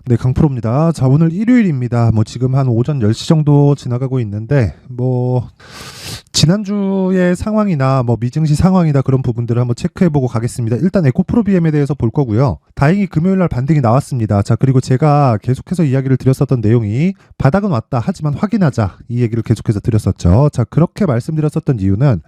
네, 강프로입니다. 자, 오늘 일요일입니다. 지금 한 오전 10시 정도 지나가고 있는데, 지난주의 상황이나 미증시 상황이나 그런 부분들을 한번 체크해보고 가겠습니다. 일단 에코프로 BM에 대해서 볼 거고요. 다행히 금요일날 반등이 나왔습니다. 자, 그리고 제가 계속해서 이야기를 드렸었던 내용이 바닥은 왔다 하지만 확인하자, 이 얘기를 계속해서 드렸었죠. 자, 그렇게 말씀드렸었던 이유는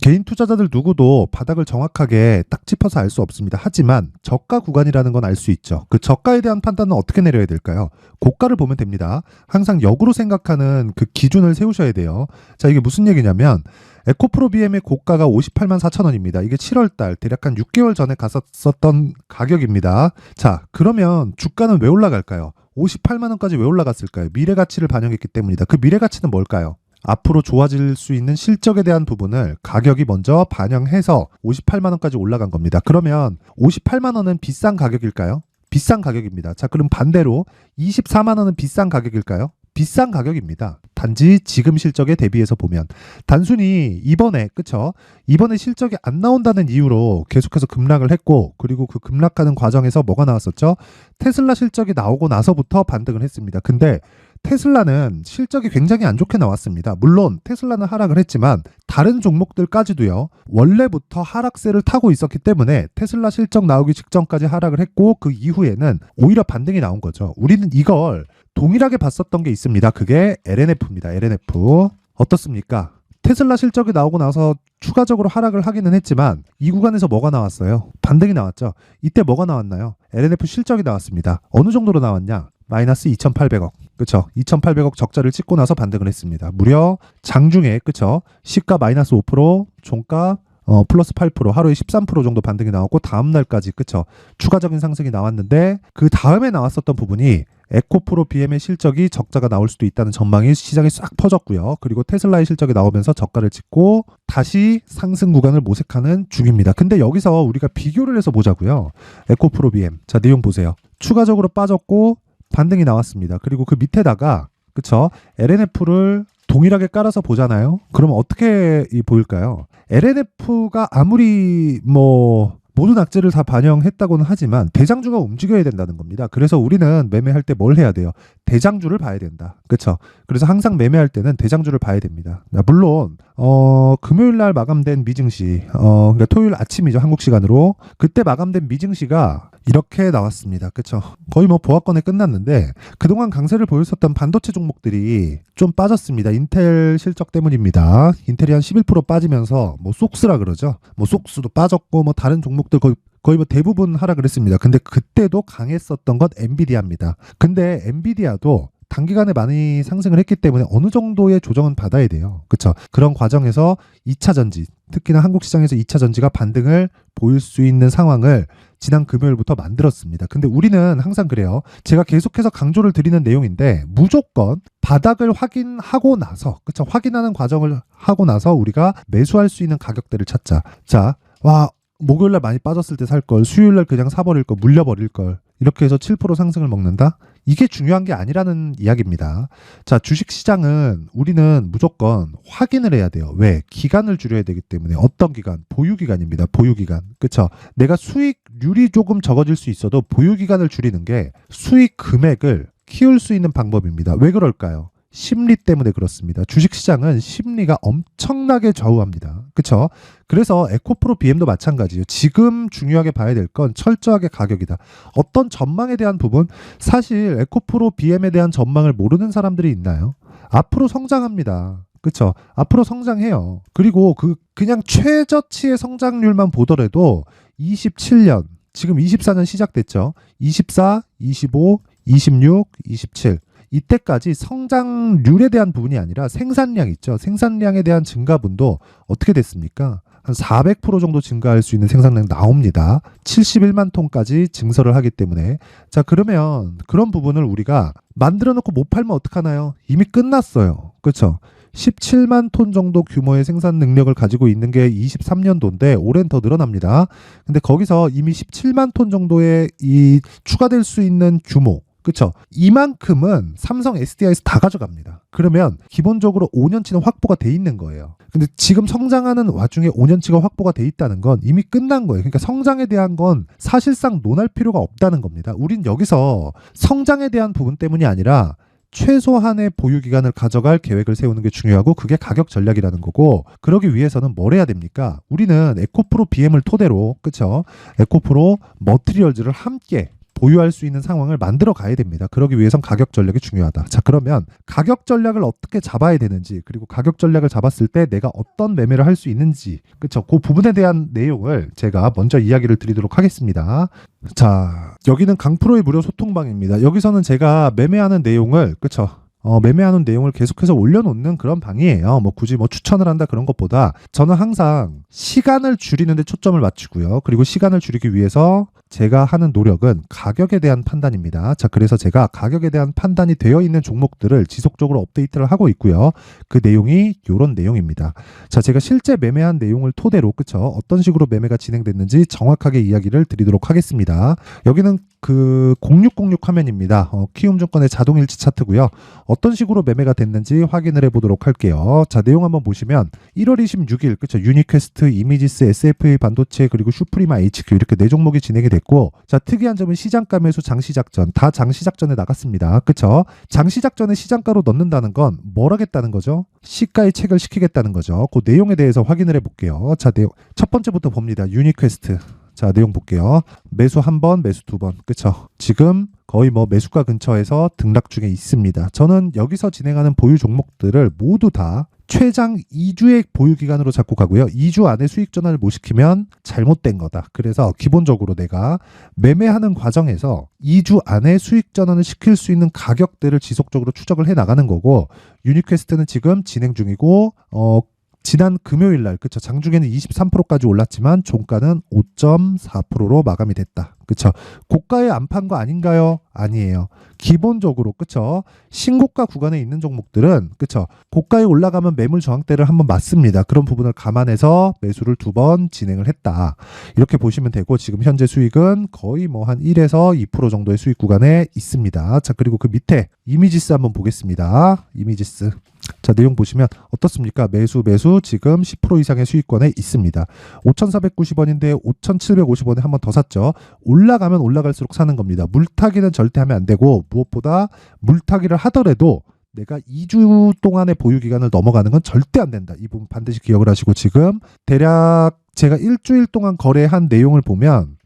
개인 투자자들 누구도 바닥을 정확하게 딱 짚어서 알 수 없습니다. 하지만 저가 구간이라는 건 알 수 있죠. 그 저가에 대한 판단은 어떻게 내려야 될까요? 고가를 보면 됩니다. 항상 역으로 생각하는 그 기준을 세우셔야 돼요. 자, 이게 무슨 얘기냐면 에코프로 BM의 고가가 58만 4천 원입니다. 이게 7월달 대략 한 6개월 전에 갔었던 가격입니다. 자, 그러면 주가는 왜 올라갈까요? 58만 원까지 왜 올라갔을까요? 미래 가치를 반영했기 때문이다. 그 미래 가치는 뭘까요? 앞으로 좋아질 수 있는 실적에 대한 부분을 가격이 먼저 반영해서 58만 원까지 올라간 겁니다. 그러면 58만 원은 비싼 가격일까요? 비싼 가격입니다. 자, 그럼 반대로 24만 원은 비싼 가격일까요? 비싼 가격입니다. 단지 지금 실적에 대비해서 보면 단순히 이번에 그쵸? 이번에 실적이 안 나온다는 이유로 계속해서 급락을 했고, 그리고 그 급락하는 과정에서 뭐가 나왔었죠? 테슬라 실적이 나오고 나서부터 반등을 했습니다. 근데 테슬라는 실적이 굉장히 안 좋게 나왔습니다. 물론 테슬라는 하락을 했지만 다른 종목들까지도요, 원래부터 하락세를 타고 있었기 때문에 테슬라 실적 나오기 직전까지 하락을 했고, 그 이후에는 오히려 반등이 나온 거죠. 우리는 이걸 동일하게 봤었던 게 있습니다. 그게 LNF입니다. LNF. 어떻습니까? 테슬라 실적이 나오고 나서 추가적으로 하락을 하기는 했지만 이 구간에서 뭐가 나왔어요? 반등이 나왔죠. 이때 뭐가 나왔나요? LNF 실적이 나왔습니다. 어느 정도로 나왔냐? 마이너스 2,800억. 그쵸? 2,800억 적자를 찍고 나서 반등을 했습니다. 무려 장중에, 그쵸? 시가 마이너스 5%, 종가 플러스 8%, 하루에 13% 정도 반등이 나왔고, 다음날까지, 그쵸? 추가적인 상승이 나왔는데, 그 다음에 나왔었던 부분이 에코프로 BM의 실적이 적자가 나올 수도 있다는 전망이 시장에 싹 퍼졌고요. 그리고 테슬라의 실적이 나오면서 저가를 찍고 다시 상승 구간을 모색하는 중입니다. 근데 여기서 우리가 비교를 해서 보자고요. 에코프로 BM. 자, 내용 보세요. 추가적으로 빠졌고 반등이 나왔습니다. 그리고 그 밑에다가, 그쵸? LNF를 동일하게 깔아서 보잖아요. 그럼 어떻게 보일까요? LNF가 아무리 모든 악재를 다 반영했다고는 하지만 대장주가 움직여야 된다는 겁니다. 그래서 우리는 매매할 때 뭘 해야 돼요? 대장주를 봐야 된다. 그렇죠? 그래서 항상 매매할 때는 대장주를 봐야 됩니다. 물론 금요일 날 마감된 미증시, 그러니까 토요일 아침이죠, 한국 시간으로. 그때 마감된 미증시가 이렇게 나왔습니다. 그렇죠? 거의 보합권에 끝났는데 그동안 강세를 보였었던 반도체 종목들이 좀 빠졌습니다. 인텔 실적 때문입니다. 인텔이 한 11% 빠지면서 속스라 그러죠. 속스도 빠졌고 다른 종목들 거의 대부분 하락을 했습니다. 근데 그때도 강했었던 건 엔비디아입니다. 근데 엔비디아도 단기간에 많이 상승을 했기 때문에 어느 정도의 조정은 받아야 돼요. 그렇죠? 그런 과정에서 2차 전지, 특히나 한국 시장에서 2차 전지가 반등을 보일 수 있는 상황을 지난 금요일부터 만들었습니다. 근데 우리는 항상 그래요. 제가 계속해서 강조를 드리는 내용인데 무조건 바닥을 확인하고 나서, 그렇죠? 확인하는 과정을 하고 나서 우리가 매수할 수 있는 가격대를 찾자. 자, 목요일날 많이 빠졌을 때 살 걸, 수요일날 그냥 사버릴 걸, 물려버릴 걸, 이렇게 해서 7% 상승을 먹는다? 이게 중요한 게 아니라는 이야기입니다. 자, 주식시장은 우리는 무조건 확인을 해야 돼요. 왜? 기간을 줄여야 되기 때문에. 어떤 기간? 보유기간입니다. 보유기간. 그쵸? 내가 수익률이 조금 적어질 수 있어도 보유기간을 줄이는 게 수익 금액을 키울 수 있는 방법입니다. 왜 그럴까요? 심리 때문에 그렇습니다. 주식시장은 심리가 엄청나게 좌우합니다. 그쵸? 그래서 에코프로 BM도 마찬가지예요. 지금 중요하게 봐야 될 건 철저하게 가격이다. 어떤 전망에 대한 부분, 사실 에코프로 BM에 대한 전망을 모르는 사람들이 있나요? 앞으로 성장합니다. 그쵸? 앞으로 성장해요. 그리고 그냥 최저치의 성장률만 보더라도 27년, 지금 24년 시작됐죠? 24, 25, 26, 27. 이때까지 성장률에 대한 부분이 아니라 생산량 있죠. 생산량에 대한 증가분도 어떻게 됐습니까? 한 400% 정도 증가할 수 있는 생산량 나옵니다. 71만 톤까지 증설을 하기 때문에. 자, 그러면 그런 부분을 우리가 만들어 놓고 못 팔면 어떡하나요? 이미 끝났어요. 그렇죠? 17만 톤 정도 규모의 생산 능력을 가지고 있는 게 23년도인데 올해는 더 늘어납니다. 근데 거기서 이미 17만 톤 정도의 이 추가될 수 있는 규모, 그쵸? 이만큼은 삼성 SDI에서 다 가져갑니다. 그러면 기본적으로 5년치는 확보가 돼 있는 거예요. 근데 지금 성장하는 와중에 5년치가 확보가 돼 있다는 건 이미 끝난 거예요. 그러니까 성장에 대한 건 사실상 논할 필요가 없다는 겁니다. 우린 여기서 성장에 대한 부분 때문이 아니라 최소한의 보유 기간을 가져갈 계획을 세우는 게 중요하고, 그게 가격 전략이라는 거고, 그러기 위해서는 뭘 해야 됩니까? 우리는 에코프로 BM을 토대로, 그쵸? 에코프로 머티리얼즈를 함께 보유할 수 있는 상황을 만들어 가야 됩니다. 그러기 위해선 가격 전략이 중요하다. 자, 그러면 가격 전략을 어떻게 잡아야 되는지, 그리고 가격 전략을 잡았을 때 내가 어떤 매매를 할 수 있는지, 그쵸? 그 부분에 대한 내용을 제가 먼저 이야기를 드리도록 하겠습니다. 자, 여기는 강프로의 무료 소통방입니다. 여기서는 제가 매매하는 내용을, 그쵸? 매매하는 내용을 계속해서 올려놓는 그런 방이에요. 뭐 굳이 뭐 추천을 한다 그런 것보다 저는 항상 시간을 줄이는 데 초점을 맞추고요. 그리고 시간을 줄이기 위해서 제가 하는 노력은 가격에 대한 판단입니다. 자, 그래서 제가 가격에 대한 판단이 되어 있는 종목들을 지속적으로 업데이트를 하고 있고요. 그 내용이 이런 내용입니다. 자, 제가 실제 매매한 내용을 토대로, 그쵸? 어떤 식으로 매매가 진행됐는지 정확하게 이야기를 드리도록 하겠습니다. 여기는 그 0606 화면입니다. 키움증권의 자동일치 차트고요. 어떤 식으로 매매가 됐는지 확인을 해보도록 할게요. 자, 내용 한번 보시면 1월 26일, 그쵸? 유니퀘스트, 이미지스, SFA 반도체, 그리고 슈프리마 HQ 이렇게 4종목이 진행이 됐고, 자, 특이한 점은 시장가 매수 장시작전, 다 장시작전에 나갔습니다. 그쵸? 장시작전에 시장가로 넣는다는 건 뭘 하겠다는 거죠? 시가에 체결시키겠다는 거죠. 그 내용에 대해서 확인을 해볼게요. 자, 내용 첫 번째부터 봅니다. 유니퀘스트. 자, 내용 볼게요. 매수 1번, 매수 2번. 그쵸? 지금 거의 뭐 매수가 근처에서 등락 중에 있습니다. 저는 여기서 진행하는 보유 종목들을 모두 다 최장 2주의 보유 기간으로 잡고 가고요. 2주 안에 수익 전환을 못 시키면 잘못된 거다. 그래서 기본적으로 내가 매매하는 과정에서 2주 안에 수익 전환을 시킬 수 있는 가격대를 지속적으로 추적을 해 나가는 거고, 유니퀘스트는 지금 진행 중이고, 지난 금요일 날, 그쵸? 장중에는 23%까지 올랐지만 종가는 5.4%로 마감이 됐다. 그쵸? 고가에 안 판 거 아닌가요? 아니에요. 기본적으로, 그쵸? 신고가 구간에 있는 종목들은, 그쵸? 고가에 올라가면 매물 저항대를 한번 맞습니다. 그런 부분을 감안해서 매수를 2번 진행을 했다. 이렇게 보시면 되고, 지금 현재 수익은 거의 뭐 한 1에서 2% 정도의 수익 구간에 있습니다. 자, 그리고 그 밑에 이미지스 한번 보겠습니다. 이미지스. 자, 내용 보시면 어떻습니까? 매수 지금 10% 이상의 수익권에 있습니다. 5,490원인데 5,750원에 한 번 더 샀죠. 올라가면 올라갈수록 사는 겁니다. 물타기는 절대 하면 안 되고, 무엇보다 물타기를 하더라도 내가 2주 동안의 보유 기간을 넘어가는 건 절대 안 된다. 이 부분 반드시 기억을 하시고, 지금 대략 제가 일주일 동안 거래한 내용을 보면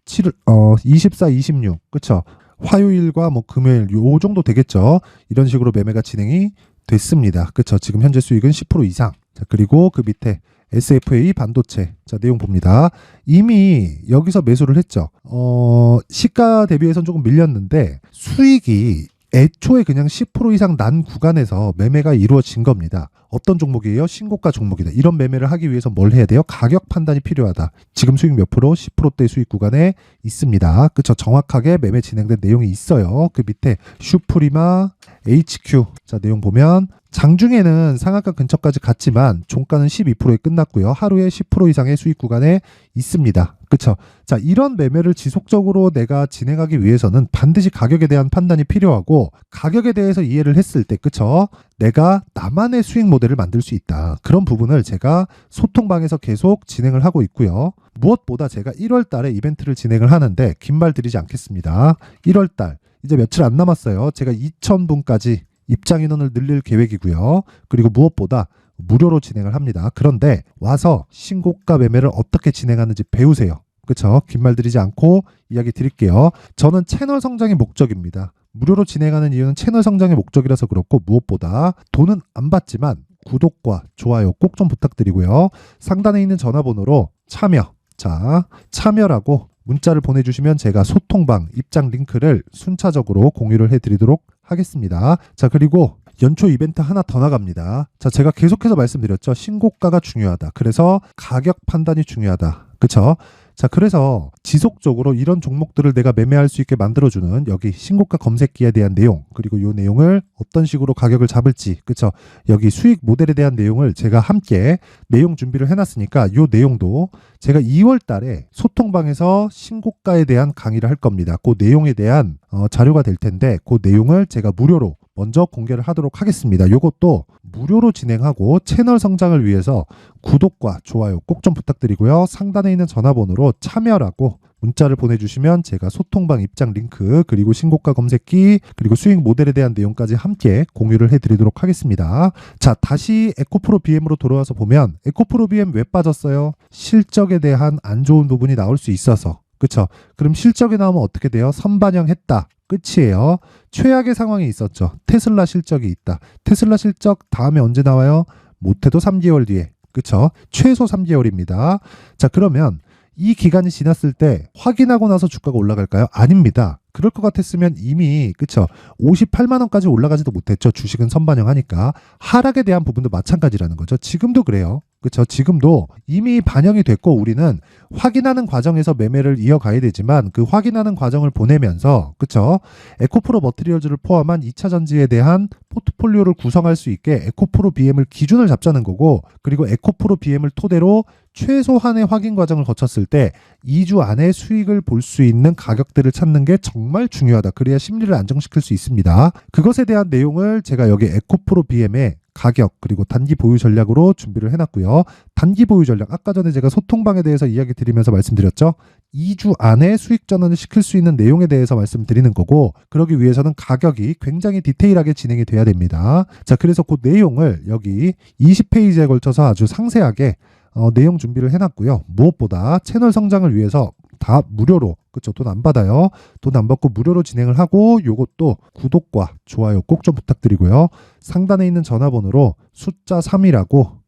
24, 26, 그쵸? 화요일과 뭐 금요일 요 정도 되겠죠. 이런 식으로 매매가 진행이 됐습니다. 그쵸? 지금 현재 수익은 10% 이상. 자, 그리고 그 밑에 SFA 반도체. 자, 내용 봅니다. 이미 여기서 매수를 했죠. 시가 대비해서는 조금 밀렸는데 수익이 애초에 그냥 10% 이상 난 구간에서 매매가 이루어진 겁니다. 어떤 종목이에요? 신고가 종목이다. 이런 매매를 하기 위해서 뭘 해야 돼요? 가격 판단이 필요하다. 지금 수익 몇 프로? 10%대 수익 구간에 있습니다. 그쵸? 정확하게 매매 진행된 내용이 있어요. 그 밑에 슈프리마 HQ. 자, 내용 보면 장중에는 상한가 근처까지 갔지만 종가는 12%에 끝났고요. 하루에 10% 이상의 수익 구간에 있습니다. 그쵸? 자, 이런 매매를 지속적으로 내가 진행하기 위해서는 반드시 가격에 대한 판단이 필요하고, 가격에 대해서 이해를 했을 때, 그쵸? 내가 나만의 수익 모델을 만들 수 있다. 그런 부분을 제가 소통방에서 계속 진행을 하고 있고요. 무엇보다 제가 1월 달에 이벤트를 진행을 하는데, 긴 말 드리지 않겠습니다. 1월 달 이제 며칠 안 남았어요. 제가 2,000분까지 입장 인원을 늘릴 계획이고요. 그리고 무엇보다 무료로 진행을 합니다. 그런데 와서 신고가 매매를 어떻게 진행하는지 배우세요. 그쵸? 긴 말 드리지 않고 이야기 드릴게요. 저는 채널 성장이 목적입니다. 무료로 진행하는 이유는 채널 성장의 목적이라서 그렇고, 무엇보다 돈은 안 받지만 구독과 좋아요 꼭 좀 부탁드리고요. 상단에 있는 전화번호로 참여라고 문자를 보내주시면 제가 소통방 입장 링크를 순차적으로 공유를 해드리도록 하겠습니다. 자, 그리고 연초 이벤트 하나 더 나갑니다. 자, 제가 계속해서 말씀드렸죠. 신고가가 중요하다. 그래서 가격 판단이 중요하다. 그쵸? 자, 그래서 지속적으로 이런 종목들을 내가 매매할 수 있게 만들어주는 여기 신고가 검색기에 대한 내용, 그리고 이 내용을 어떤 식으로 가격을 잡을지, 그쵸? 여기 수익 모델에 대한 내용을 제가 함께 내용 준비를 해놨으니까 이 내용도 제가 2월 달에 소통방에서 신고가에 대한 강의를 할 겁니다. 그 내용에 대한 자료가 될 텐데 그 내용을 제가 무료로 먼저 공개를 하도록 하겠습니다. 이것도 무료로 진행하고 채널 성장을 위해서 구독과 좋아요 꼭 좀 부탁드리고요. 상단에 있는 전화번호로 참여라고 문자를 보내주시면 제가 소통방 입장 링크, 그리고 신고가 검색기, 그리고 수익 모델에 대한 내용까지 함께 공유를 해드리도록 하겠습니다. 자, 다시 에코프로 BM으로 돌아와서 보면 에코프로 BM 왜 빠졌어요? 실적에 대한 안 좋은 부분이 나올 수 있어서. 그쵸? 그럼 실적이 나오면 어떻게 돼요? 선반영했다. 끝이에요. 최악의 상황이 있었죠. 테슬라 실적이 있다. 테슬라 실적 다음에 언제 나와요? 못해도 3개월 뒤에. 그쵸? 최소 3개월입니다. 자, 그러면 이 기간이 지났을 때 확인하고 나서 주가가 올라갈까요? 아닙니다. 그럴 것 같았으면 이미 그쵸 58만 원까지 올라가지도 못했죠. 주식은 선반영하니까. 하락에 대한 부분도 마찬가지라는 거죠. 지금도 그래요. 그쵸? 지금도 이미 반영이 됐고 우리는 확인하는 과정에서 매매를 이어가야 되지만 그 확인하는 과정을 보내면서 그쵸? 에코프로 머티리얼즈를 포함한 2차 전지에 대한 포트폴리오를 구성할 수 있게 에코프로 BM을 기준을 잡자는 거고, 그리고 에코프로 BM을 토대로 최소한의 확인 과정을 거쳤을 때 2주 안에 수익을 볼 수 있는 가격들을 찾는 게 정말 중요하다. 그래야 심리를 안정시킬 수 있습니다. 그것에 대한 내용을 제가 여기 에코프로 BM의 가격 그리고 단기 보유 전략으로 준비를 해놨고요. 단기 보유 전략, 아까 전에 제가 소통방에 대해서 이야기 드리면서 말씀드렸죠. 2주 안에 수익 전환을 시킬 수 있는 내용에 대해서 말씀드리는 거고, 그러기 위해서는 가격이 굉장히 디테일하게 진행이 돼야 됩니다. 자, 그래서 그 내용을 여기 20페이지에 걸쳐서 아주 상세하게 내용 준비를 해놨고요. 무엇보다 채널 성장을 위해서 다 무료로, 그쵸? 돈 안 받아요. 돈 안 받고 무료로 진행을 하고, 요것도 구독과 좋아요 꼭 좀 부탁드리고요. 상단에 있는 전화번호로 숫자 3이라고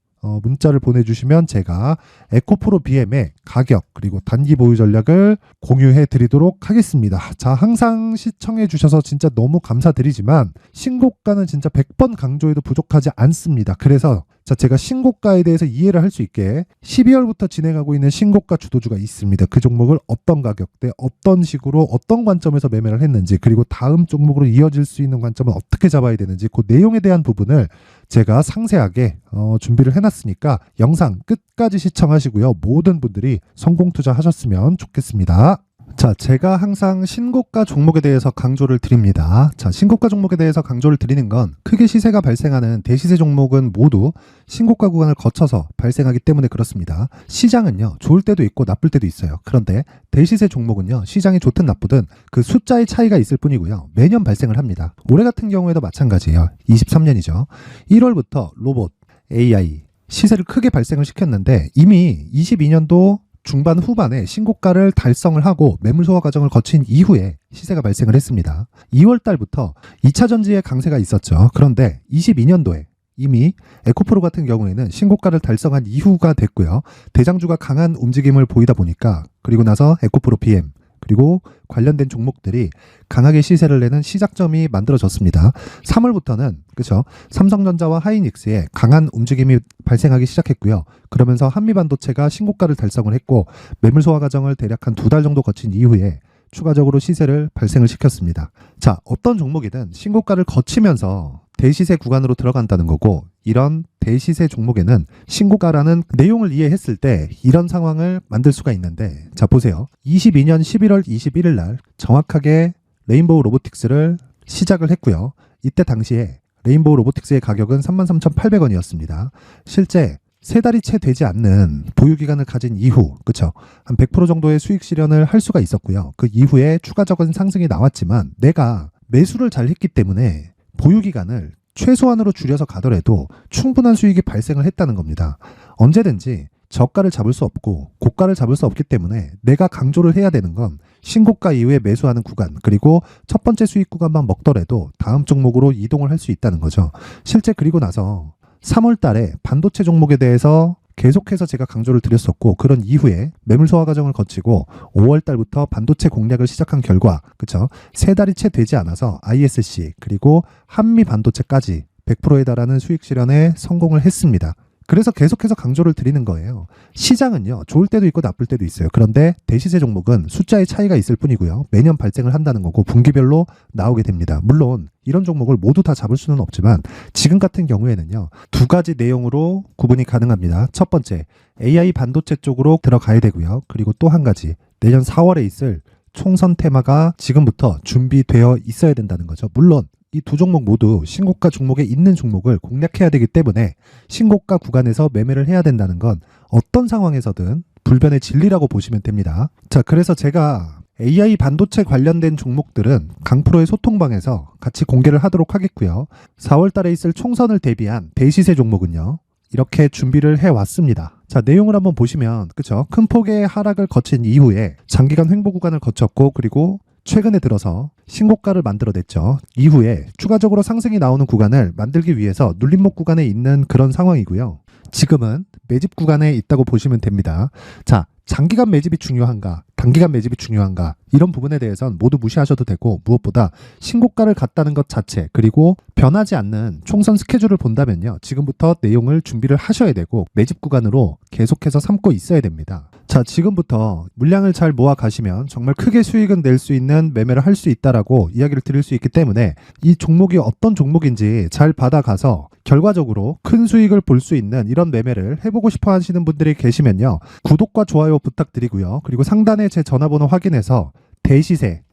문자를 보내주시면 제가 에코프로 BM의 가격 그리고 단기 보유 전략을 공유해 드리도록 하겠습니다. 자, 항상 시청해 주셔서 진짜 너무 감사드리지만 신고가는 진짜 100번 강조해도 부족하지 않습니다. 그래서 자, 제가 신고가에 대해서 이해를 할 수 있게 12월부터 진행하고 있는 신고가 주도주가 있습니다. 그 종목을 어떤 가격대, 어떤 식으로, 어떤 관점에서 매매를 했는지, 그리고 다음 종목으로 이어질 수 있는 관점은 어떻게 잡아야 되는지, 그 내용에 대한 부분을 제가 상세하게 준비를 해놨으니까 영상 끝까지 시청하시고요. 모든 분들이 성공 투자하셨으면 좋겠습니다. 자, 제가 항상 신고가 종목에 대해서 강조를 드립니다. 자, 신고가 종목에 대해서 강조를 드리는 건 크게 시세가 발생하는 대시세 종목은 모두 신고가 구간을 거쳐서 발생하기 때문에 그렇습니다. 시장은요, 좋을 때도 있고 나쁠 때도 있어요. 그런데 대시세 종목은요, 시장이 좋든 나쁘든 그 숫자의 차이가 있을 뿐이고요. 매년 발생을 합니다. 올해 같은 경우에도 마찬가지예요. 23년이죠. 1월부터 로봇, AI, 시세를 크게 발생을 시켰는데 이미 22년도 중반 후반에 신고가를 달성을 하고 매물 소화 과정을 거친 이후에 시세가 발생을 했습니다. 2월 달부터 2차 전지의 강세가 있었죠. 그런데 22년도에 이미 에코프로 같은 경우에는 신고가를 달성한 이후가 됐고요. 대장주가 강한 움직임을 보이다 보니까, 그리고 나서 에코프로 BM 그리고 관련된 종목들이 강하게 시세를 내는 시작점이 만들어졌습니다. 3월부터는 그렇죠. 삼성전자와 하이닉스의 강한 움직임이 발생하기 시작했고요. 그러면서 한미반도체가 신고가를 달성을 했고 매물 소화 과정을 대략 한 2달 정도 거친 이후에 추가적으로 시세를 발생을 시켰습니다. 자, 어떤 종목이든 신고가를 거치면서 대시세 구간으로 들어간다는 거고, 이런 대시세 종목에는 신고가라는 내용을 이해했을 때 이런 상황을 만들 수가 있는데, 자, 보세요. 22년 11월 21일 날 정확하게 레인보우 로보틱스를 시작을 했고요. 이때 당시에 레인보우 로보틱스의 가격은 33,800원이었습니다. 실제 3달이 채 되지 않는 보유기간을 가진 이후, 그쵸? 한 100% 정도의 수익 실현을 할 수가 있었고요. 그 이후에 추가적인 상승이 나왔지만 내가 매수를 잘 했기 때문에 보유기간을 최소한으로 줄여서 가더라도 충분한 수익이 발생을 했다는 겁니다. 언제든지 저가를 잡을 수 없고 고가를 잡을 수 없기 때문에 내가 강조를 해야 되는 건 신고가 이후에 매수하는 구간, 그리고 첫 번째 수익 구간만 먹더라도 다음 종목으로 이동을 할 수 있다는 거죠. 실제 그리고 나서 3월 달에 반도체 종목에 대해서 계속해서 제가 강조를 드렸었고, 그런 이후에 매물 소화 과정을 거치고 5월 달부터 반도체 공략을 시작한 결과, 그쵸? 3달이 채 되지 않아서 ISC 그리고 한미 반도체까지 100%에 달하는 수익 실현에 성공을 했습니다. 그래서 계속해서 강조를 드리는 거예요. 시장은요, 좋을 때도 있고 나쁠 때도 있어요. 그런데 대시세 종목은 숫자의 차이가 있을 뿐이고요. 매년 발생을 한다는 거고 분기별로 나오게 됩니다. 물론 이런 종목을 모두 다 잡을 수는 없지만 지금 같은 경우에는요, 두 가지 내용으로 구분이 가능합니다. 첫 번째, AI 반도체 쪽으로 들어가야 되고요. 그리고 또 한 가지, 내년 4월에 있을 총선 테마가 지금부터 준비되어 있어야 된다는 거죠. 물론 이 두 종목 모두 신고가 종목에 있는 종목을 공략해야 되기 때문에 신고가 구간에서 매매를 해야 된다는 건 어떤 상황에서든 불변의 진리라고 보시면 됩니다. 자, 그래서 제가 AI 반도체 관련된 종목들은 강프로의 소통방에서 같이 공개를 하도록 하겠고요. 4월 달에 있을 총선을 대비한 대시세 종목은요, 이렇게 준비를 해왔습니다. 자, 내용을 한번 보시면, 그쵸? 큰 폭의 하락을 거친 이후에 장기간 횡보 구간을 거쳤고, 그리고 최근에 들어서 신고가를 만들어냈죠. 이후에 추가적으로 상승이 나오는 구간을 만들기 위해서 눌림목 구간에 있는 그런 상황이고요. 지금은 매집 구간에 있다고 보시면 됩니다. 자, 장기간 매집이 중요한가, 단기간 매집이 중요한가, 이런 부분에 대해서는 모두 무시하셔도 되고, 무엇보다 신고가를 갔다는 것 자체, 그리고 변하지 않는 총선 스케줄을 본다면요, 지금부터 내용을 준비를 하셔야 되고 매집 구간으로 계속해서 삼고 있어야 됩니다. 자, 지금부터 물량을 잘 모아 가시면 정말 크게 수익은 낼 수 있는 매매를 할 수 있다라고 이야기를 드릴 수 있기 때문에 이 종목이 어떤 종목인지 잘 받아가서 결과적으로 큰 수익을 볼 수 있는 이런 매매를 해보고 싶어 하시는 분들이 계시면요, 구독과 좋아요 부탁드리고요. 그리고 상단에 제 전화번호 확인해서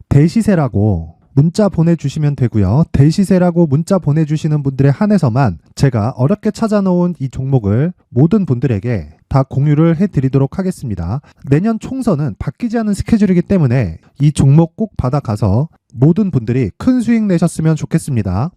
대시세라고 문자 보내주시면 되고요. 대시세라고 문자 보내주시는 분들에 한해서만 제가 어렵게 찾아놓은 이 종목을 모든 분들에게 다 공유를 해드리도록 하겠습니다. 내년 총선은 바뀌지 않은 스케줄이기 때문에 이 종목 꼭 받아가서 모든 분들이 큰 수익 내셨으면 좋겠습니다.